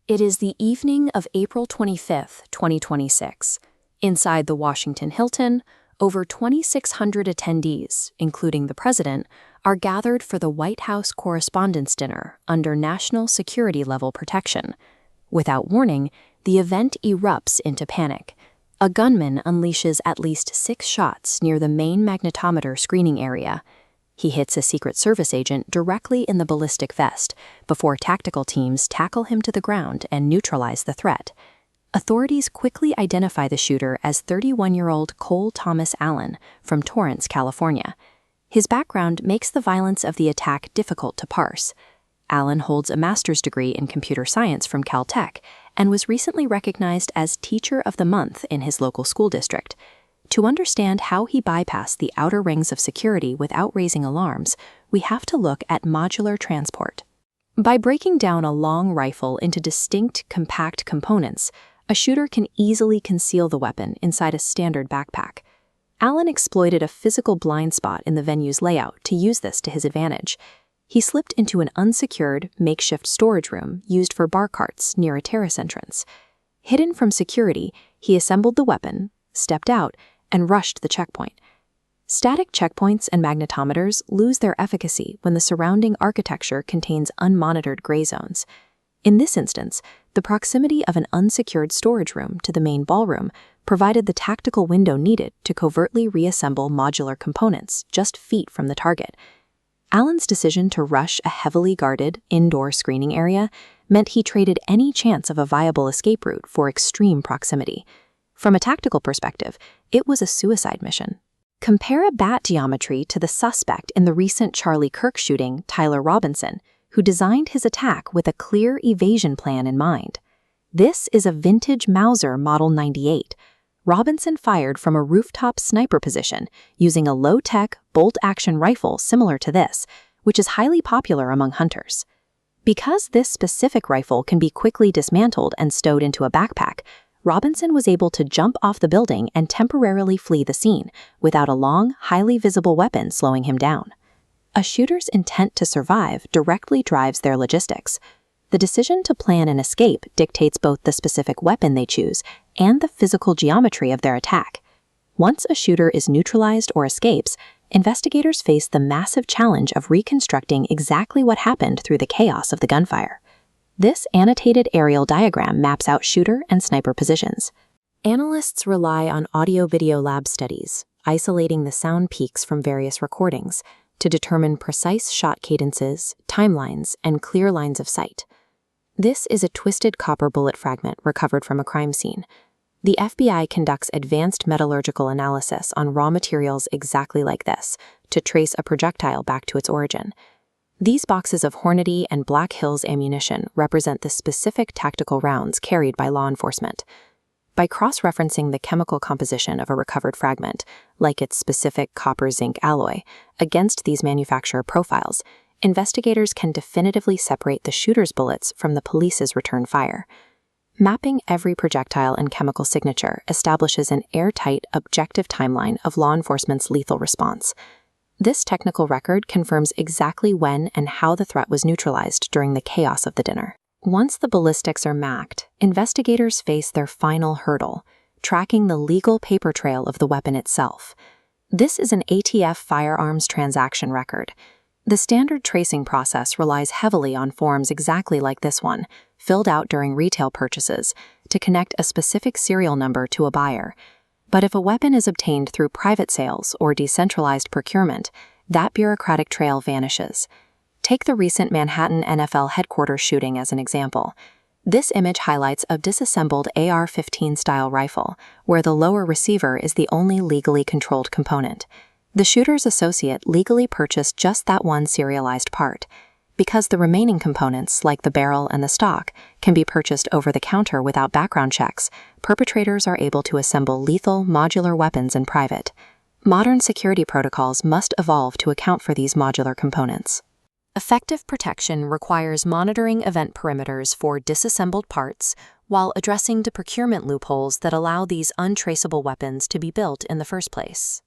It is the evening of April 25, 2026. Inside the Washington Hilton, over 2,600 attendees, including the president, are gathered for the White House Correspondents' Dinner under national security level protection. Without warning, the event erupts into panic. A gunman unleashes at least 6 shots near the main magnetometer screening area. He hits a Secret Service agent directly in the ballistic vest before tactical teams tackle him to the ground and neutralize the threat. Authorities quickly identify the shooter as 31-year-old Cole Thomas Allen from Torrance, California. His background makes the violence of the attack difficult to parse. Allen holds a master's degree in computer science from Caltech and was recently recognized as Teacher of the Month in his local school district. To understand how he bypassed the outer rings of security without raising alarms, we have to look at modular transport. By breaking down a long rifle into distinct, compact components, a shooter can easily conceal the weapon inside a standard backpack. Allen exploited a physical blind spot in the venue's layout to use this to his advantage. He slipped into an unsecured, makeshift storage room used for bar carts near a terrace entrance. Hidden from security, he assembled the weapon, stepped out, and rushed the checkpoint. Static checkpoints and magnetometers lose their efficacy when the surrounding architecture contains unmonitored gray zones. In this instance, the proximity of an unsecured storage room to the main ballroom provided the tactical window needed to covertly reassemble modular components just feet from the target. Allen's decision to rush a heavily guarded, indoor screening area meant he traded any chance of a viable escape route for extreme proximity. From a tactical perspective, it was a suicide mission. Compare a bat geometry to the suspect in the recent Charlie Kirk shooting, Tyler Robinson, who designed his attack with a clear evasion plan in mind. This is a vintage Mauser Model 98. Robinson fired from a rooftop sniper position using a low-tech, bolt-action rifle similar to this, which is highly popular among hunters. Because this specific rifle can be quickly dismantled and stowed into a backpack, Robinson was able to jump off the building and temporarily flee the scene without a long, highly visible weapon slowing him down. A shooter's intent to survive directly drives their logistics. The decision to plan an escape dictates both the specific weapon they choose and the physical geometry of their attack. Once a shooter is neutralized or escapes, investigators face the massive challenge of reconstructing exactly what happened through the chaos of the gunfire. This annotated aerial diagram maps out shooter and sniper positions. Analysts rely on audio-video lab studies, isolating the sound peaks from various recordings, to determine precise shot cadences, timelines, and clear lines of sight. This is a twisted copper bullet fragment recovered from a crime scene. The FBI conducts advanced metallurgical analysis on raw materials exactly like this to trace a projectile back to its origin. These boxes of Hornady and Black Hills ammunition represent the specific tactical rounds carried by law enforcement. By cross-referencing the chemical composition of a recovered fragment, like its specific copper-zinc alloy, against these manufacturer profiles, investigators can definitively separate the shooter's bullets from the police's return fire. Mapping every projectile and chemical signature establishes an airtight, objective timeline of law enforcement's lethal response. This technical record confirms exactly when and how the threat was neutralized during the chaos of the dinner. Once the ballistics are mapped, investigators face their final hurdle, tracking the legal paper trail of the weapon itself. This is an ATF firearms transaction record. The standard tracing process relies heavily on forms exactly like this one, filled out during retail purchases, to connect a specific serial number to a buyer. But if a weapon is obtained through private sales or decentralized procurement, that bureaucratic trail vanishes. Take the recent Manhattan NFL headquarters shooting as an example. This image highlights a disassembled AR-15 style rifle, where the lower receiver is the only legally controlled component. The shooter's associate legally purchased just that one serialized part. Because the remaining components, like the barrel and the stock, can be purchased over the counter without background checks, perpetrators are able to assemble lethal, modular weapons in private. Modern security protocols must evolve to account for these modular components. Effective protection requires monitoring event perimeters for disassembled parts while addressing the procurement loopholes that allow these untraceable weapons to be built in the first place.